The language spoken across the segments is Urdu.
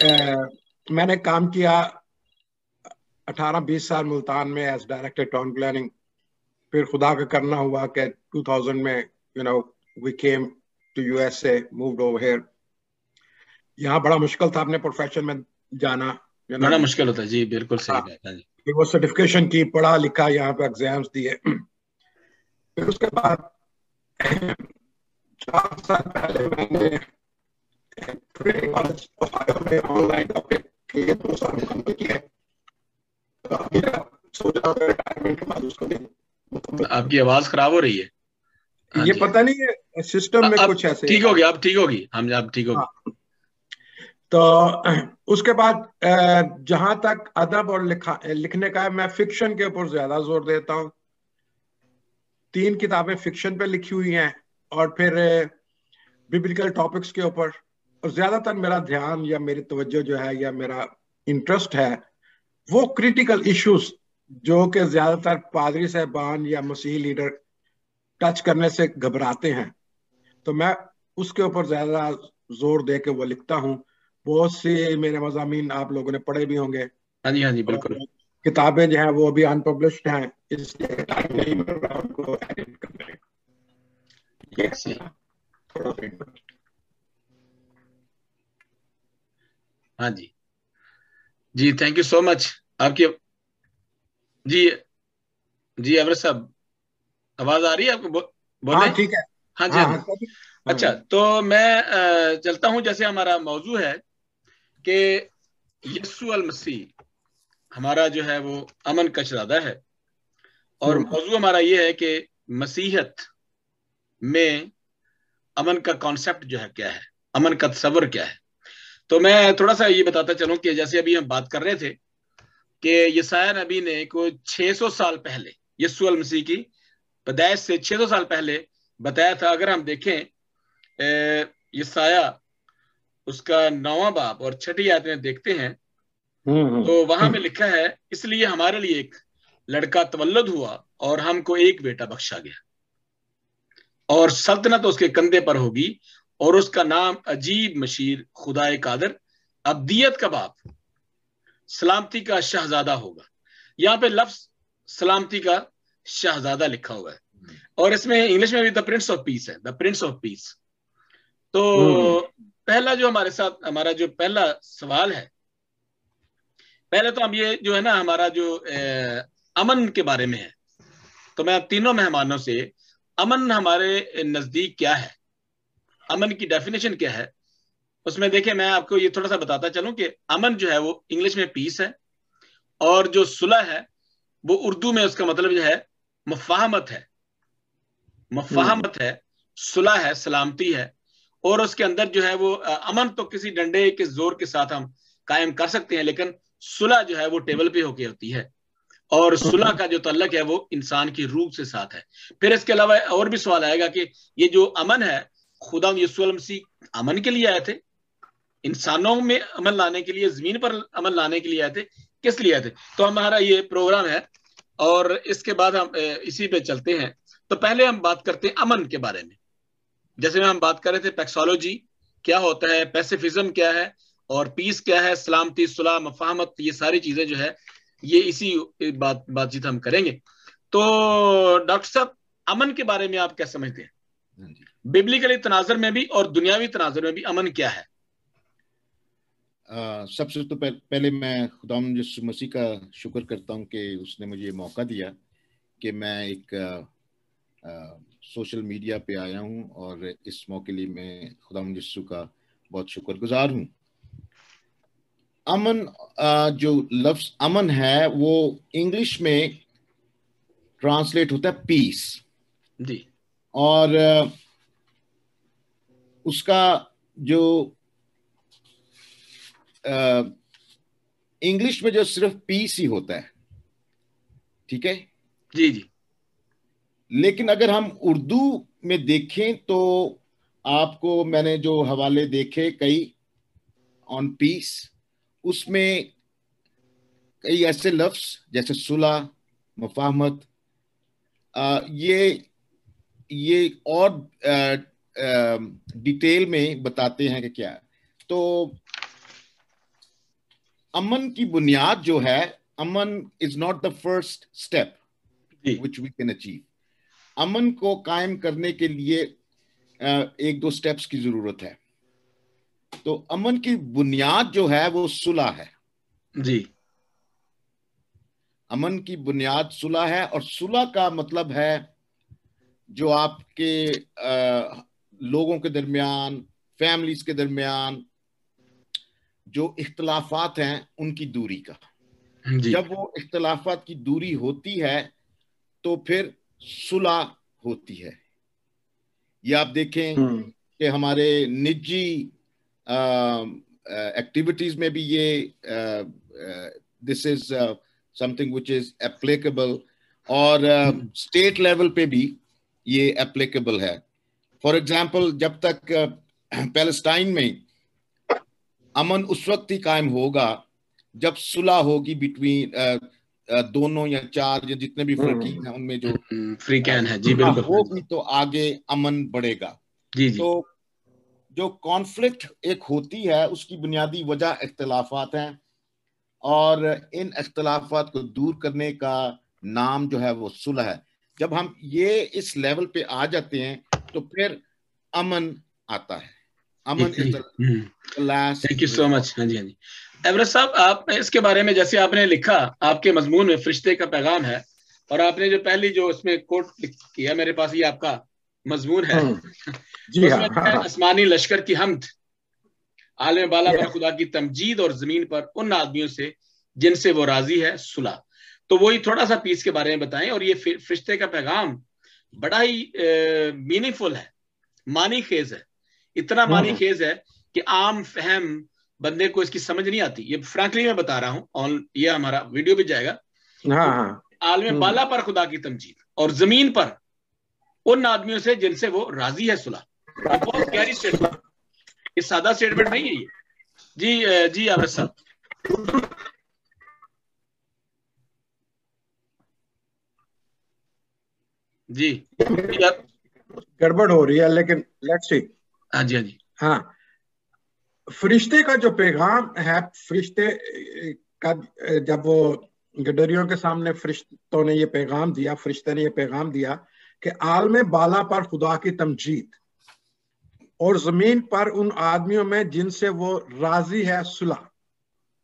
میں نے کام کیا 18-20 سال ملتان میں ایز ڈائریکٹر ٹاؤن پلاننگ. پھر خدا کا کرنا ہوا کہ 2000 میں we came to USA, moved over here. یہاں بڑا مشکل تھا اپنے پروفیشن میں جانا. بڑا مشکل ہوتا ہے جی، بالکل صحیح بات ہے جی. وہ سرٹیفکیشن کی، پڑھا لکھا، یہاں پہ ایگزامس دیے. پھر اس کے بعد 4 سال پہلے میں نے آن لائن 2 سال مکمل کیا. آپ کی آواز خراب ہو رہی ہے. یہ پتہ نہیں ہے سسٹم میں کچھ ایسے. ٹھیک ہوگی، اب ٹھیک ہوگی، ہم اب ٹھیک ہوگی. تو اس کے بعد جہاں تک ادب اور لکھنے کا ہے، میں فکشن کے اوپر زیادہ زور دیتا ہوں. 3 کتابیں فکشن پہ لکھی ہوئی ہیں اور پھر بیبلیکل ٹاپکس کے اوپر. اور زیادہ تر میرا دھیان یا میری توجہ جو ہے یا میرا انٹرسٹ ہے وہ کریٹیکل ایشوز جو کہ زیادہ تر پادری صاحبان یا مسیحی لیڈر ٹچ کرنے سے گھبراتے ہیں، تو میں اس کے اوپر زیادہ زور دے کے وہ لکھتا ہوں. بہت سے میرے مضامین آپ لوگوں نے پڑھے بھی ہوں گے. ہاں جی، ہاں جی، بالکل. کتابیں جو ہیں وہ بھی ان پبلشڈ ہیں، اس لیے ٹائم نہیں مل رہا ان کو ایڈٹ کرنے. ہاں جی جی، تھینک یو سو مچ. آپ کی جی عمر صاحب آواز آ رہی ہے آپ کو؟ بولیں. ہاں ٹھیک ہے. ہاں جی. اچھا، تو میں چلتا ہوں. جیسے ہمارا موضوع ہے کہ یسوع المسیح ہمارا جو ہے وہ امن کا شہزادہ ہے، اور موضوع ہمارا یہ ہے کہ مسیحیت میں امن کا کانسیپٹ جو ہے کیا ہے، امن کا تصور کیا ہے. تو میں تھوڑا سا یہ بتاتا چلوں کہ جیسے ابھی ہم بات کر رہے تھے کہ یسایہ نبی نے کوئی 600 سال پہلے یسوع المسیح کی پیدائش سے 600 سال پہلے بتایا تھا. اگر ہم دیکھیں یسایہ اس کا 9واں باب اور 6 آیت میں دیکھتے ہیں تو وہاں میں لکھا ہے، اس لیے ہمارے لیے ایک لڑکا تولد ہوا اور ہم کو ایک بیٹا بخشا گیا، اور سلطنت اس کے کندھے پر ہوگی، اور اس کا نام عجیب، مشیر، خدائے قادر، ابدیت کا باپ، سلامتی کا شہزادہ ہوگا. یہاں پہ لفظ سلامتی کا شہزادہ لکھا ہوا ہے، اور اس میں انگلش میں بھی دا پرنس آف پیس ہے، دا پرنس آف پیس. تو پہلا جو ہمارے ساتھ ہمارا جو پہلا سوال ہے، پہلے تو ہم یہ جو ہے نا ہمارا جو امن کے بارے میں ہے، تو میں تینوں مہمانوں سے امن ہمارے نزدیک کیا ہے، امن کی ڈیفینیشن کیا ہے، اس میں دیکھیں میں آپ کو یہ تھوڑا سا بتاتا چلوں کہ امن جو ہے وہ انگلش میں پیس ہے، اور جو صلح ہے وہ اردو میں اس کا مطلب جو ہے مفاہمت ہے. مفاہمت ہے، صلح ہے، سلامتی ہے. اور اس کے اندر جو ہے وہ امن تو کسی ڈنڈے کے زور کے ساتھ ہم قائم کر سکتے ہیں، لیکن صلح جو ہے وہ ٹیبل پہ ہو کے ہوتی ہے، اور صلح کا جو تعلق ہے وہ انسان کی روح سے ساتھ ہے. پھر اس کے علاوہ اور بھی سوال آئے گا کہ یہ جو امن ہے، خدا یسوع المسیح امن کے لیے آئے تھے، انسانوں میں امن لانے کے لیے، زمین پر امن لانے کے لیے آئے تھے، کس لیے آئے تھے؟ تو ہمارا یہ پروگرام ہے، اور اس کے بعد ہم اسی پہ چلتے ہیں. تو پہلے ہم بات کرتے ہیں امن کے بارے میں. جیسے ہم بات کر رہے تھے پیکسالوجی کیا ہوتا ہے، پیسیفزم کیا ہے، اور پیس کیا ہے، سلامتی، صلح، مفاہمت، یہ ساری چیزیں جو ہے یہ اسی بات چیت ہم کریں گے. تو ڈاکٹر صاحب امن کے بارے میں آپ کیا سمجھتے ہیں، ببلیکلی تناظر میں بھی اور دنیاوی تناظر میں بھی امن کیا ہے؟ سب سے تو پہلے میں خداوند یسوع مسیح کا شکر کرتا ہوں کہ اس نے مجھے موقع دیا کہ میں ایک سوشل میڈیا پہ آیا ہوں، اور اس موقع لیے میں خداوند یسوع کا بہت شکر گزار ہوں. امن، جو لفظ امن ہے وہ انگلش میں ٹرانسلیٹ ہوتا ہے پیس جی، اور اس کا جو انگلش میں جو صرف پیس ہی ہوتا ہے، ٹھیک ہے جی جی. لیکن اگر ہم اردو میں دیکھیں تو آپ کو میں نے جو حوالے دیکھے کئی آن پیس، اس میں کئی ایسے لفظ جیسے صلح، مفاہمت، یہ اور ڈیٹیل میں بتاتے ہیں کہ کیا. تو امن کی بنیاد جو ہے, امن is not the first step which we can achieve. امن کو قائم کرنے کے لیے ایک دو اسٹیپس کی ضرورت ہے. تو امن کی بنیاد جو ہے وہ صلح ہے. جی, امن کی بنیاد صلح ہے, اور صلح کا مطلب ہے جو آپ کے لوگوں کے درمیان, فیملیز کے درمیان جو اختلافات ہیں ان کی دوری کا. جی, جب وہ اختلافات کی دوری ہوتی ہے تو پھر صلح ہوتی ہے. یہ آپ دیکھیں کہ ہمارے نجی ایکٹیویٹیز میں بھی یہ دس از something which is applicable, اور اسٹیٹ لیول پہ بھی یہ applicable ہے. فار ایگزامپل, جب تک پیلسٹائن میں امن اس وقت ہی قائم ہوگا جب صلح ہوگی بٹوین دونوں یا چار یا جتنے بھی فرقین ہیں ان میں جو فریقین ہے. جی بالکل, ہوگی تو آگے امن بڑھے گا. جی جی, تو جو کانفلکٹ ایک ہوتی ہے اس کی بنیادی وجہ اختلافات ہیں, اور ان اختلافات کو دور کرنے کا نام جو ہے وہ صلح ہے. جب ہم یہ اس لیول پہ آ جاتے ہیں تو پھر امن آتا ہے. امن is the last. Thank you so much. ہاں جی ہاں جی, ایورسٹ صاحب, آپ نے اس کے بارے میں جیسے آپ نے لکھا, آپ کے مضمون میں فرشتے کا پیغام ہے, اور آپ نے جو پہلی جو اس میں کوٹ کیا, میرے پاس یہ آپ کا مضمون ہے, جی اس میں آسمانی لشکر کی حمد, عالم بالا پر خدا کی تمجید, اور زمین پر ان آدمیوں سے جن سے وہ راضی ہے صلح. تو وہی تھوڑا سا پیس کے بارے میں بتائیں. اور یہ فرشتے کا پیغام بڑا ہی میننگ فل ہے, معنی خیز ہے, اتنا معنی خیز ہے کہ عام فہم بندے کو اس کی سمجھ نہیں آتی. یہ فرینکلی میں بتا رہا ہوں, یہ ہمارا ویڈیو بھی جائے گا. عالم بالا پر خدا کی تمجید اور زمین پر ان آدمیوں سے جن سے وہ راضی ہے صلح. بہت گہری اسٹیٹمنٹ, یہ سادہ اسٹیٹمنٹ نہیں ہے یہ. جی جی عابد صاحب. جی گڑبڑ ہو رہی ہے لیکن لیٹس سی. ہاں جی ہاں جی. ہاں, فرشتے کا جو پیغام ہے, فرشتے کا جب وہ گڈریوں کے سامنے فرشتوں نے یہ پیغام دیا, فرشتے نے یہ پیغام دیا کہ عالم بالا پر خدا کی تمجید اور زمین پر ان آدمیوں میں جن سے وہ راضی ہے صلح.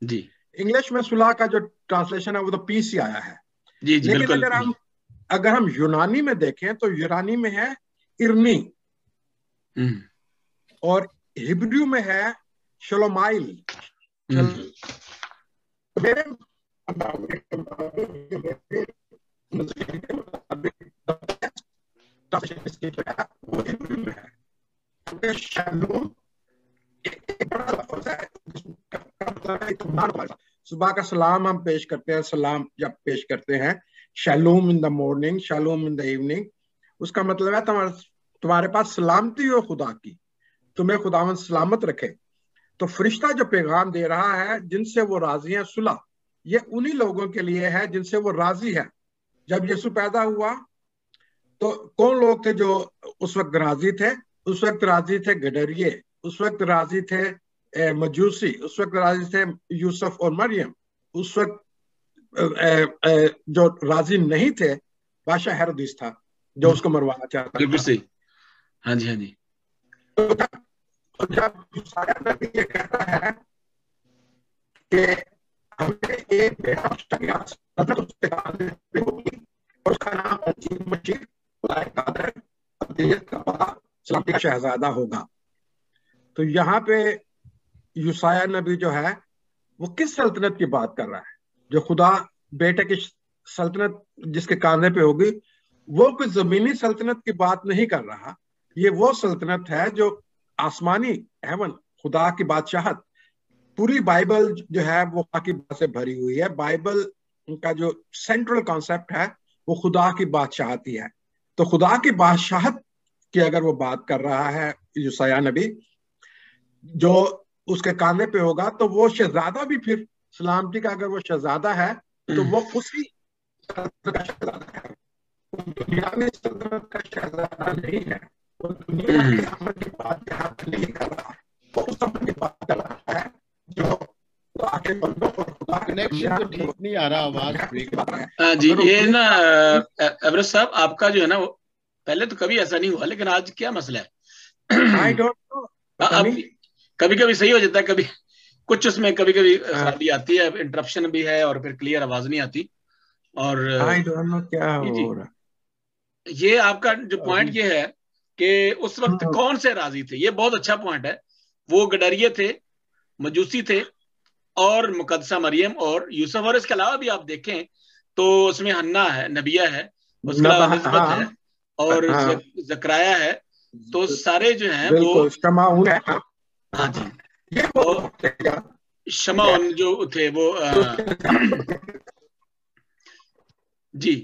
جی, انگلش میں صلح کا جو ٹرانسلیشن ہے وہ تو پیس ہی آیا ہے. جی جی, لیکن بالکل. اگر ہم یونانی میں دیکھیں تو یونانی میں ہے ارنی, اور ہبریو میں ہے شلومائل. صبح کا سلام ہم پیش کرتے ہیں, سلام جب پیش کرتے ہیں, shalom in the morning, shalom in the evening, اس کا مطلب ہے تمہارے پاس سلامتی ہو خدا کی, تمہیں خداوند سلامت رکھے. تو فرشتہ جو پیغام دے رہا ہے جن سے وہ راضی ہیں صلح, یہ انہی لوگوں کے لیے ہے جن سے وہ راضی ہے. جب یسوع پیدا ہوا تو کون لوگ تھے جو اس وقت راضی تھے؟ اس وقت راضی تھے گڈریے, اس وقت راضی تھے مجوسی, اس وقت راضی تھے یوسف اور مریم. اس وقت جو راضی نہیں تھے بادشاہ ہیرودیس تھا جو اس کو مروانا چاہتا تھا. ہاں جی ہاں جی. جب یوسایہ نبی یہ کہتا ہے کہ ہمیں ایک بیٹا ہوگی اور اس کا نام عجیب مجید قادر ابدیت کا بڑا سلامتی کا شہزادہ ہوگا, تو یہاں پہ یوسایہ نبی جو ہے وہ کس سلطنت کی بات کر رہا ہے؟ جو خدا بیٹے کی سلطنت جس کے کاندھے پہ ہوگی, وہ کوئی زمینی سلطنت کی بات نہیں کر رہا. یہ وہ سلطنت ہے جو آسمانی ہیون, خدا کی بادشاہت. پوری بائبل جو ہے وہ خدا کی بات سے بھری ہوئی ہے. بائبل کا جو سینٹرل کانسیپٹ ہے وہ خدا کی بادشاہت ہی ہے. تو خدا کی بادشاہت کی اگر وہ بات کر رہا ہے یوسایہ نبی, جو اس کے کاندھے پہ ہوگا, تو وہ شہزادہ بھی پھر سلامتی کا اگر وہ شہزادہ ہے تو وہ اسی سلطنت کا شہزادہ ہے. دنیا میں سلطنت کا شہزادہ نہیں ہے, وہ دنیا کے امن کی بات یہاں نہیں کر رہا, وہ اس امن کی بات کر رہا ہے جو کنیکشن تو ٹھیک نہیں آ رہا, آواز بریک. ہاں جی, یہ نا ایورسٹ صاحب آپ کا جو ہے نا وہ پہلے تو کبھی ایسا نہیں ہوا, لیکن آج کیا مسئلہ ہے؟ اب کبھی کبھی صحیح ہو جاتا ہے, کبھی کچھ اس میں کبھی کبھی خرابی آتی ہے, انٹرپشن بھی ہے اور پھر کلیئر آواز نہیں آتی. اور یہ آپ کا جو پوائنٹ یہ ہے کہ اس وقت کون سے راضی تھے, یہ بہت اچھا پوائنٹ ہے. وہ گڈریے تھے, مجوسی تھے, اور مقدسہ مریم اور یوسف, اور اس کے علاوہ بھی آپ دیکھیں تو اس میں حنا ہے, نبیہ ہے, اس کے علاوہ نسبت ہے, اور زکریا ہے. تو سارے جو ہیں وہ ہاں جی, شمعون جو تھے وہ جی.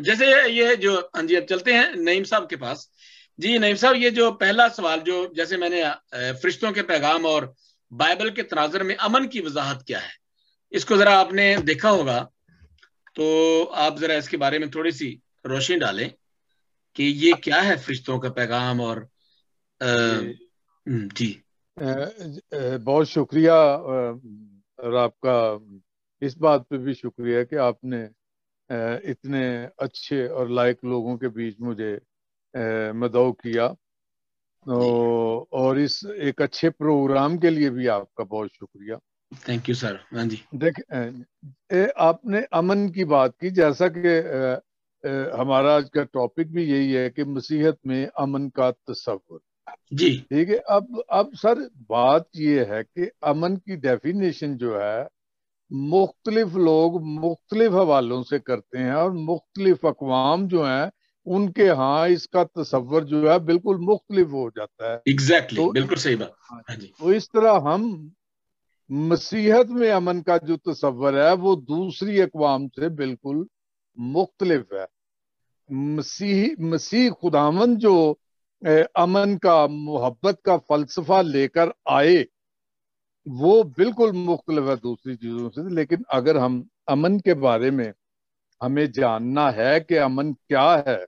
جیسے یہ جو ہاں جی, اب چلتے ہیں نعیم صاحب کے پاس. جی نعیم صاحب, یہ جو پہلا سوال جو جیسے میں نے فرشتوں کے پیغام اور بائبل کے تناظر میں امن کی وضاحت کیا ہے, اس کو ذرا آپ نے دیکھا ہوگا, تو آپ ذرا اس کے بارے میں تھوڑی سی روشنی ڈالیں کہ یہ کیا ہے فرشتوں کا پیغام. اور جی بہت شکریہ, اور آپ کا اس بات پہ بھی شکریہ کہ آپ نے اتنے اچھے اور لائق لوگوں کے بیچ مجھے مدعو کیا, اور اس ایک اچھے پروگرام کے لیے بھی آپ کا بہت شکریہ. Thank you sir. ہاں جی, دیکھیں آپ نے امن کی بات کی, جیسا کہ ہمارا آج کا ٹاپک بھی یہی ہے کہ مسیحیت میں امن کا تصور. جی ٹھیک ہے, اب سر بات یہ ہے کہ امن کی ڈیفینیشن جو ہے مختلف لوگ مختلف حوالوں سے کرتے ہیں, اور مختلف اقوام جو ہیں ان کے ہاں اس کا تصور جو ہے بالکل مختلف ہو جاتا ہے. ایگزیکٹلی, بالکل صحیح بات. ہاں جی, تو اس طرح ہم مسیحیت میں امن کا جو تصور ہے وہ دوسری اقوام سے بالکل مختلف ہے. مسیح خداوند جو امن کا, محبت کا فلسفہ لے کر آئے وہ بالکل مختلف ہے دوسری چیزوں سے. لیکن اگر ہم امن کے بارے میں ہمیں جاننا ہے کہ امن کیا ہے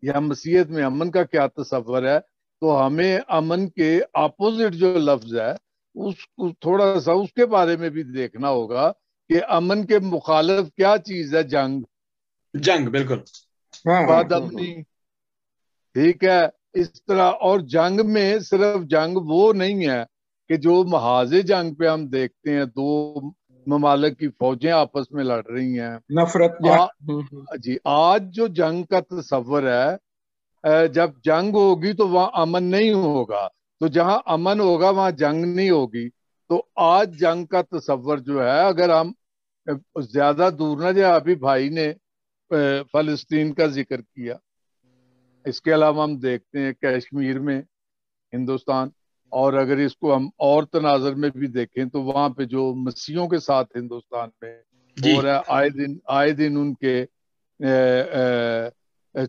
یا مسیحیت میں امن کا کیا تصور ہے, تو ہمیں امن کے اپوزٹ جو لفظ ہے اس کو تھوڑا سا اس کے بارے میں بھی دیکھنا ہوگا کہ امن کے مخالف کیا چیز ہے. جنگ بالکل بد امنی, ٹھیک ہے, اس طرح. اور جنگ میں صرف جنگ وہ نہیں ہے کہ جو محاذ جنگ پہ ہم دیکھتے ہیں دو ممالک کی فوجیں آپس میں لڑ رہی ہیں, نفرت. جی, آج جو جنگ کا تصور ہے, جب جنگ ہوگی تو وہاں امن نہیں ہوگا, تو جہاں امن ہوگا وہاں جنگ نہیں ہوگی. تو آج جنگ کا تصور جو ہے, اگر ہم زیادہ دور نہ جائے, ابھی بھائی نے فلسطین کا ذکر کیا, اس کے علاوہ ہم دیکھتے ہیں کشمیر میں ہندوستان, اور اگر اس کو ہم اور تناظر میں بھی دیکھیں تو وہاں پہ جو مسیحیوں کے ساتھ ہندوستان میں جی, ہو رہا ہے, آئے دن ان کے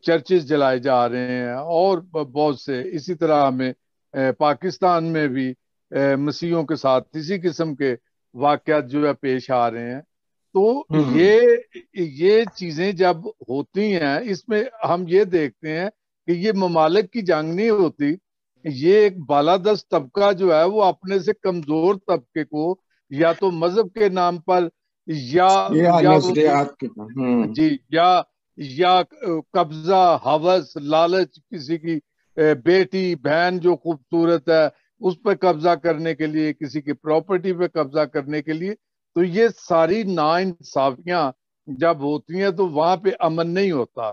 چرچز جلائے جا رہے ہیں, اور بہت سے اسی طرح ہمیں پاکستان میں بھی مسیحیوں کے ساتھ اسی قسم کے واقعات جو ہے پیش آ رہے ہیں. تو یہ چیزیں جب ہوتی ہیں, اس میں ہم یہ دیکھتے ہیں کہ یہ ممالک کی جنگ نہیں ہوتی, یہ ایک بالادست طبقہ جو ہے وہ اپنے سے کمزور طبقے کو یا تو مذہب کے نام پر یا جی یا قبضہ, ہوس, لالچ, کسی کی بیٹی بہن جو خوبصورت ہے اس پہ قبضہ کرنے کے لیے, کسی کی پراپرٹی پہ قبضہ کرنے کے لیے, تو یہ ساری ناانصافیاں جب ہوتی ہیں تو وہاں پہ امن نہیں ہوتا.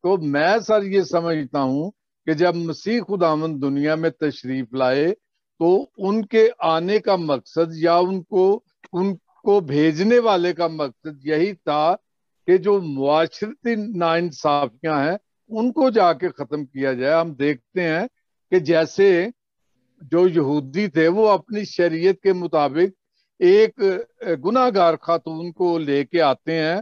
تو میں سر یہ سمجھتا ہوں کہ جب مسیح خداوند دنیا میں تشریف لائے تو ان کے آنے کا مقصد یا ان کو بھیجنے والے کا مقصد یہی تھا کہ جو معاشرتی ناانصافیاں ہیں ان کو جا کے ختم کیا جائے. ہم دیکھتے ہیں کہ جیسے جو یہودی تھے وہ اپنی شریعت کے مطابق ایک گناہ گار خاتون کو لے کے آتے ہیں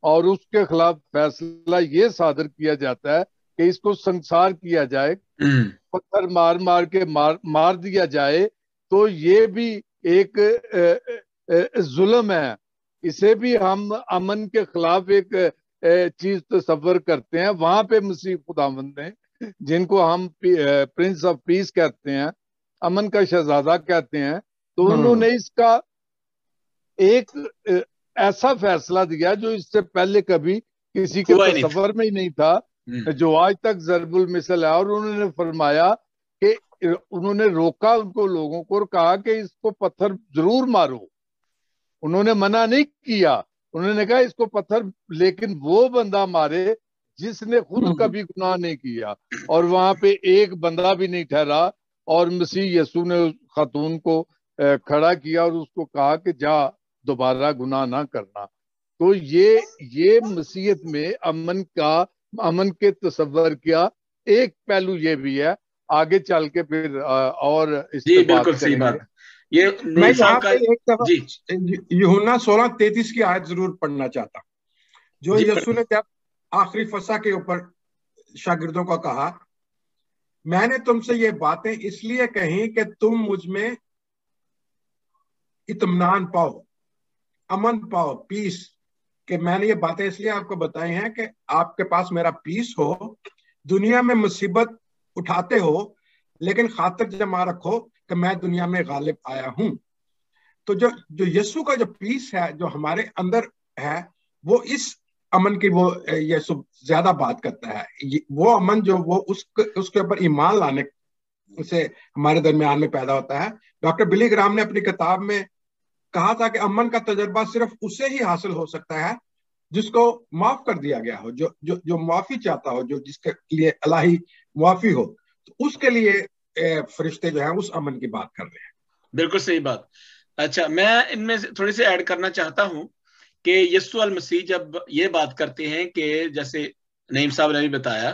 اور اس کے خلاف فیصلہ یہ صادر کیا جاتا ہے کہ اس کو سنسار کیا جائے, پتھر مار کے مار دیا جائے. تو یہ بھی ایک ظلم ہے, اسے بھی ہم امن کے خلاف ایک چیز تصور کرتے ہیں. وہاں پہ مسیح خداوند نے, جن کو ہم پرنس آف پیس کہتے ہیں, امن کا شہزادہ کہتے ہیں, تو انہوں نے اس کا ایک ایسا فیصلہ دیا جو اس سے پہلے کبھی کسی کے تصور میں ہی نہیں تھا, جو آج تک ضرب المثل ہے. اور انہوں نے فرمایا کہ انہوں نے روکا ان کو, لوگوں کو, اور کہا کہ اس کو پتھر ضرور مارو. انہوں نے منع نہیں کیا, انہوں نے کہا اس کو پتھر, لیکن وہ بندہ مارے جس نے خود کبھی گناہ نہیں کیا. اور وہاں پہ ایک بندہ بھی نہیں ٹھہرا, اور مسیح یسوع نے اس خاتون کو کھڑا کیا اور اس کو کہا کہ جا دوبارہ گناہ نہ کرنا. تو یہ مسیحیت میں امن کے تصور کیا ایک پہلو یہ بھی ہے. آگے چل کے پھر اور اس جی بالکل صحیح بات. یہ میں یہاں پہ ایک دفعہ یوحنا 16:33 کی آیت ضرور پڑھنا چاہتا ہوں, جو یسوع نے جب آخری فسح کے اوپر شاگردوں کو کہا, میں نے تم سے یہ باتیں اس لیے کہیں کہ تم مجھ میں اطمینان پاؤ, امن پاؤ, پیس, کہ میں نے یہ باتیں اس لیے آپ کو بتائی ہیں کہ آپ کے پاس میرا پیس ہو. دنیا میں مصیبت اٹھاتے ہو لیکن خاطر جمع رکھو کہ میں دنیا میں غالب آیا ہوں. تو جو یسوع کا جو پیس ہے جو ہمارے اندر ہے, وہ اس امن کی وہ یسوع زیادہ بات کرتا ہے. وہ امن جو وہ اس کے اوپر ایمان لانے سے ہمارے درمیان میں پیدا ہوتا ہے. ڈاکٹر بلی گرام نے اپنی کتاب میں کہا تھا کہ امن کا تجربہ صرف اسے ہی حاصل ہو سکتا ہے جس کو معاف کر دیا گیا ہو, جو معافی چاہتا ہو, جو جس کے لیے الہی معافی ہو. تو اس کے لیے فرشتے جو ہیں اس امن کی بات کر رہے ہیں. بالکل صحیح بات. اچھا, میں ان میں تھوڑی سی ایڈ کرنا چاہتا ہوں کہ یسوع المسیح جب یہ بات کرتے ہیں کہ جیسے نعیم صاحب نے بھی بتایا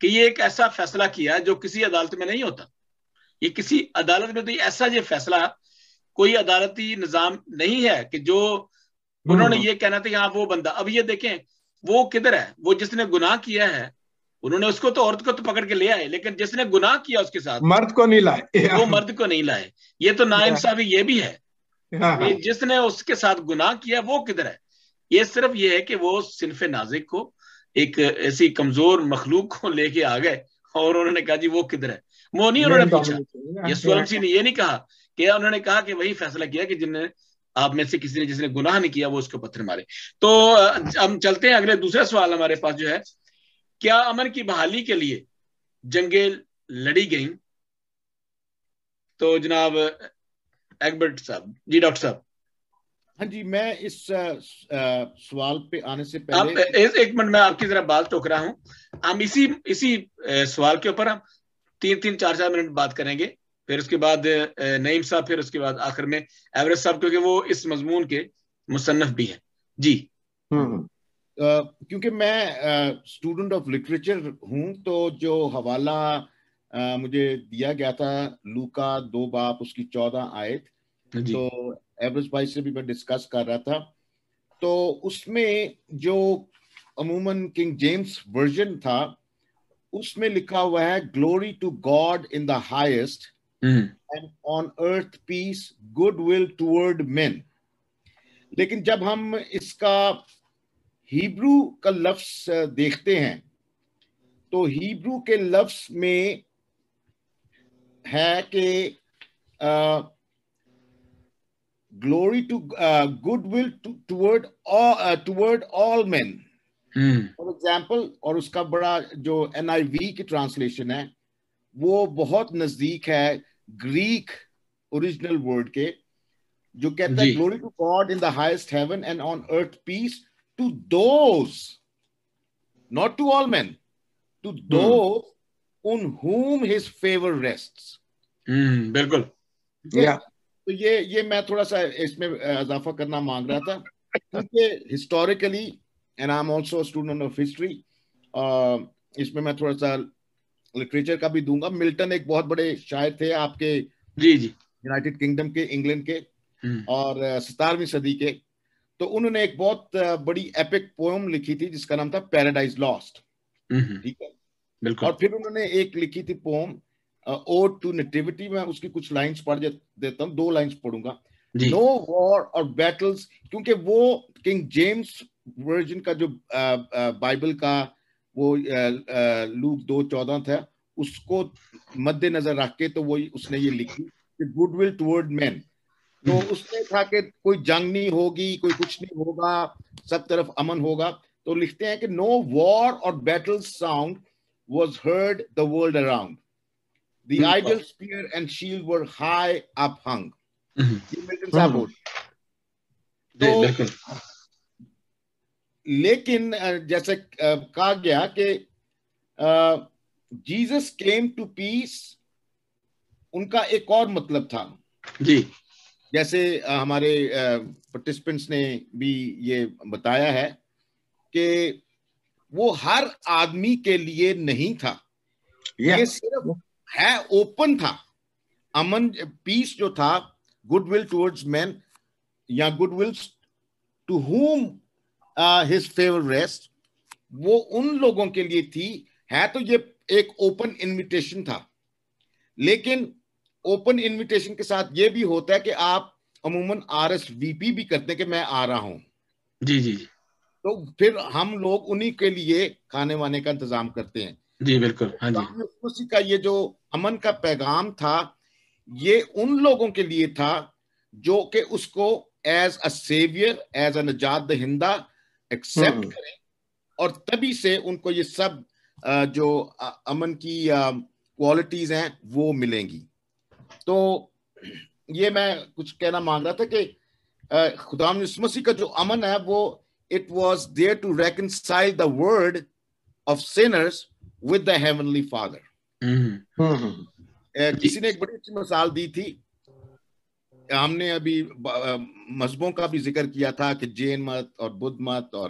کہ یہ ایک ایسا فیصلہ کیا جو کسی عدالت میں نہیں ہوتا. یہ کسی عدالت میں تو ایسا یہ فیصلہ کوئی عدالتی نظام نہیں ہے کہ جو انہوں نے یہ کہنا تھا کہ ہاں وہ بندہ. اب یہ دیکھیں وہ کدھر ہے, وہ جس نے گناہ کیا ہے انہوں نے اس کو تو عورت کو تو پکڑ کے لے آئے, لیکن جس نے گناہ کیا اس کے ساتھ مرد کو نہیں لائے, وہ مرد کو نہیں لائے. یہ تو ناانصافی یہ بھی ہے کہ جس نے اس کے ساتھ گناہ کیا وہ کدھر ہے. یہ صرف یہ ہے کہ وہ صنف نازک کو, ایک ایسی کمزور مخلوق کو لے کے آ گئے اور انہوں نے کہا جی وہ کدھر ہے. وہ نہیں انہوں نے پوچھا, یسوع مسیح نے یہ نہیں کہا کہ انہوں نے کہا کہ وہی فیصلہ کیا کہ جن نے آپ میں سے کسی نے جس نے گناہ نہیں کیا وہ اس کو پتھر مارے. تو ہم چلتے ہیں اگلے دوسرا سوال ہمارے پاس جو ہے, کیا امن کی بحالی کے لیے جنگیں لڑی گئیں؟ تو جناب ایگبرٹ صاحب. جی ڈاکٹر صاحب. ہاں جی, میں اس سوال پہ آنے سے پہلے ایک منٹ میں آپ کی ذرا بات ٹوک رہا ہوں. ہم اسی سوال کے اوپر ہم 3-4 منٹ بات کریں گے, پھر اس کے بعد نعیم صاحب, پھر اس کے بعد آخر میں ایورسٹ صاحب, کیونکہ وہ اس مضمون کے مصنف بھی ہیں. جی. کیونکہ میں اسٹوڈنٹ آف لٹریچر ہوں, تو جو حوالہ مجھے دیا گیا تھا لوکا 2 باب اس کی 14 آیت, تو ایورسٹ بھائی سے بھی میں ڈسکس کر رہا تھا. تو اس میں جو عموماً کنگ جیمز ورژن تھا اس میں لکھا ہوا ہے glory to God in the highest and on earth peace good will toward men. لیکن جب ہم اس کا ہیبرو کا لفظ دیکھتے ہیں تو ہیبرو کے لفظ میں ہے کہ glory to good will toward all men. For example, اور اس کا بڑا جو NIV کی ٹرانسلیشن ہے وہ بہت نزدیک ہے گریک اوریجنل ورڈ کے, جو کہتا ہے glory to God in the highest heaven and on earth peace to those, not to all men, to those on whom his favor rests. بالکل. تو یہ میں تھوڑا سا اس میں اضافہ کرنا مانگ رہا تھا, کیونکہ historically and I'm also a student of history, اس میں تھوڑا سا لٹریچر کا بھی دوں گا. ملٹن ایک بہت بڑے شاعر تھے آپ کے یونائٹڈ کنگڈم کے, انگلینڈ کے, اور 17ویں صدی کے. تو انہوں نے ایک بہت بڑی ایپک پوئم لکھی تھی جس کا نام تھا پیراڈائز لاسٹ. ٹھیک ہے, اور پھر انہوں نے ایک لکھی تھی پوئم اوڈ ٹو نیٹیوٹی. میں اس کی کچھ لائنز پڑھ دیتا ہوں, 2 لائنز پڑھوں گا. نو وار اور بیٹلز, کیونکہ وہ کنگ جیمز ورژن کا جو بائبل کا وہ لوک 2:14 تھا اس کو مد نظر رکھ کے تو وہ اس نے یہ لکھی کہ گڈ ول ٹورڈ مین. تو اس میں تھا کہ کوئی جنگ نہیں ہوگی, کوئی کچھ نہیں ہوگا, سب طرف امن ہوگا. تو لکھتے ہیں کہ no war or battle sound was heard the world around. The ideal spear and shield were high up hung. یہ ملٹن صاحب بول. تو لیکن جیسے کہا گیا کہ جیزس کیم ٹو پیس, ان کا ایک اور مطلب تھا جی, جیسے ہمارے پارٹیسپینٹس نے بھی یہ بتایا ہے کہ وہ ہر آدمی کے لیے نہیں تھا, یہ صرف ہے اوپن تھا. امن پیس جو تھا, گڈ ول ٹورڈز مین یا good will to whom his favour rest, وہ ان لوگوں کے لیے تھی. ہے تو یہ ایک اوپن انویٹیشن تھا, لیکن اوپن انویٹیشن کے ساتھ یہ بھی ہوتا ہے کہ آپ عموماً RSVP بھی کرتے ہیں کہ میں آ رہا ہوں. جی جی, تو پھر ہم لوگ انہی کے لیے کھانے وانے کا انتظام کرتے ہیں. جی بالکل. ہاں جی, اسی کا یہ جو امن کا پیغام تھا, یہ ان لوگوں کے لیے تھا جو کہ اس کو as a severe, as a نجات دہندہ ایکسیپٹ کریں, اور تبھی سے ان کو یہ سب جو امن کی کوالٹیز ہیں وہ ملیں گی. تو یہ میں کچھ کہنا مانگ رہا تھا کہ خداوند یسوع مسیح کا جو امن ہے وہ it was there to reconcile the world of sinners with the heavenly Father. کسی نے ایک بڑی اچھی مثال دی تھی. ہم نے ابھی مذہبوں کا بھی ذکر کیا تھا کہ جین مت اور بدھ مت اور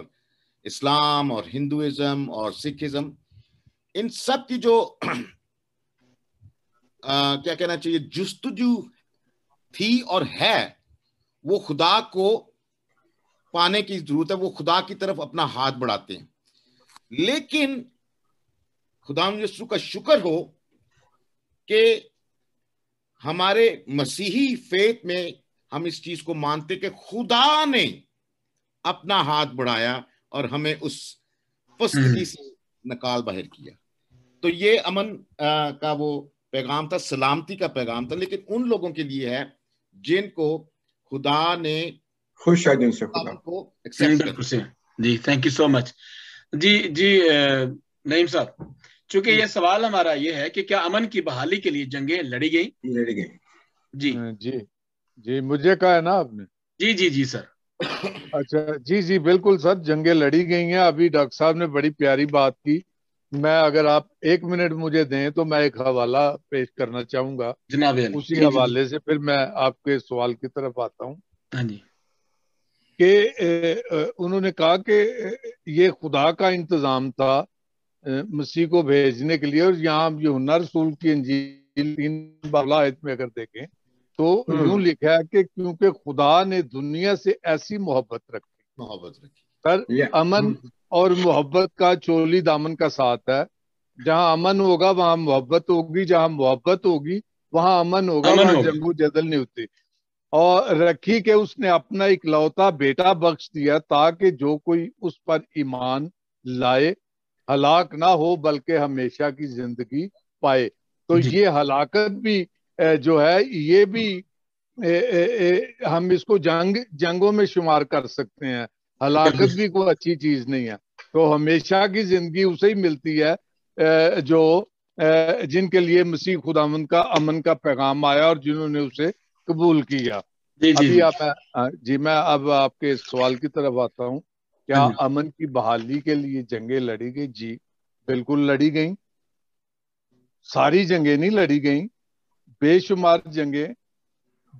اسلام اور ہندوازم اور سکھزم, ان سب کی جو کیا کہنا چاہیے جستجو تھی اور ہے, وہ خدا کو پانے کی ضرورت ہے, وہ خدا کی طرف اپنا ہاتھ بڑھاتے ہیں. لیکن خدا یسوع کا شکر ہو کہ ہمارے مسیحی فیتھ میں ہم اس چیز کو مانتے کہ خدا نے اپنا ہاتھ بڑھایا اور ہمیں اس پستگی سے نکال باہر کیا. تو یہ امن کا وہ پیغام تھا, سلامتی کا پیغام تھا, لیکن ان لوگوں کے لیے ہے جن کو خدا نے خوش ہے, جن سے خدا کو ایکسپٹ کر. جی تھینک یو سو مچ. جی نعیم صاحب, چونکہ یہ سوال ہمارا یہ ہے کہ کیا امن کی بحالی کے لیے جنگیں لڑی گئیں؟ جی مجھے کہا ہے نا آپ نے. جی سر. اچھا جی بالکل سر, جنگیں لڑی گئی ہیں. ابھی ڈاکٹر صاحب نے بڑی پیاری بات کی. میں اگر آپ 1 منٹ مجھے دیں تو میں ایک حوالہ پیش کرنا چاہوں گا جناب. اسی حوالے سے پھر میں آپ کے سوال کی طرف آتا ہوں. ہاں جی. کہ انہوں نے کہا کہ یہ خدا کا انتظام تھا مسیح کو بھیجنے کے لیے, اور یہاں یوحنا رسول کی انجیل 3 آیت میں اگر دیکھیں تو یوں لکھا ہے کہ کیونکہ خدا نے دنیا سے ایسی محبت رکھی. سر امن اور محبت کا چولی دامن کا ساتھ ہے. جہاں امن ہوگا وہاں محبت ہوگی, جہاں محبت ہوگی وہاں امن ہوگا, وہاں جنگ و جدل نہیں ہوتی. اور رکھی کہ اس نے اپنا اکلوتا بیٹا بخش دیا تاکہ جو کوئی اس پر ایمان لائے ہلاک نہ ہو بلکہ ہمیشہ کی زندگی پائے. تو یہ ہلاکت بھی جو ہے یہ بھی ہم اس کو جنگوں میں شمار کر سکتے ہیں. ہلاکت بھی کوئی اچھی چیز نہیں ہے. تو ہمیشہ کی زندگی اسے ہی ملتی ہے جو جن کے لیے مسیح خداوند کا امن کا پیغام آیا اور جنہوں نے اسے قبول کیا. ابھی میں اب آپ کے سوال کی طرف آتا ہوں. کیا امن کی بحالی کے لیے جنگیں لڑی گئی؟ جی بالکل لڑی گئیں. ساری جنگیں نہیں لڑی گئیں, بے شمار جنگیں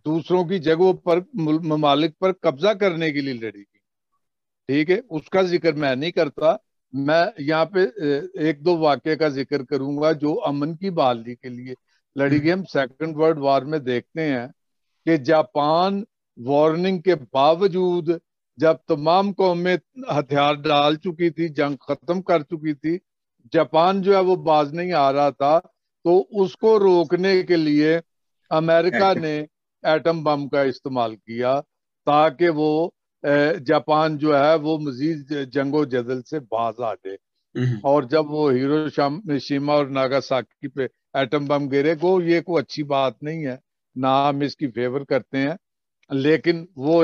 دوسروں کی جگہوں پر ممالک پر قبضہ کرنے کے لیے لڑی گئی. ٹھیک ہے, اس کا ذکر میں نہیں کرتا. میں یہاں پہ 1-2 واقعے کا ذکر کروں گا جو امن کی بحالی کے لیے لڑی گئی. ہم 2nd ورلڈ وار میں دیکھتے ہیں کہ جاپان وارننگ کے باوجود جب تمام قومیں ہتھیار ڈال چکی تھی, جنگ ختم کر چکی تھی, جاپان جو ہے وہ باز نہیں آ رہا تھا, تو اس کو روکنے کے لیے امریکہ نے ایٹم بم کا استعمال کیا تاکہ وہ جاپان جو ہے وہ مزید جنگ و جدل سے باز آ جائے. اور جب وہ ہیروشیما اور ناگاساکی پہ ایٹم بم گرے کو, یہ کوئی اچھی بات نہیں ہے, نہ ہم اس کی فیور کرتے ہیں, لیکن وہ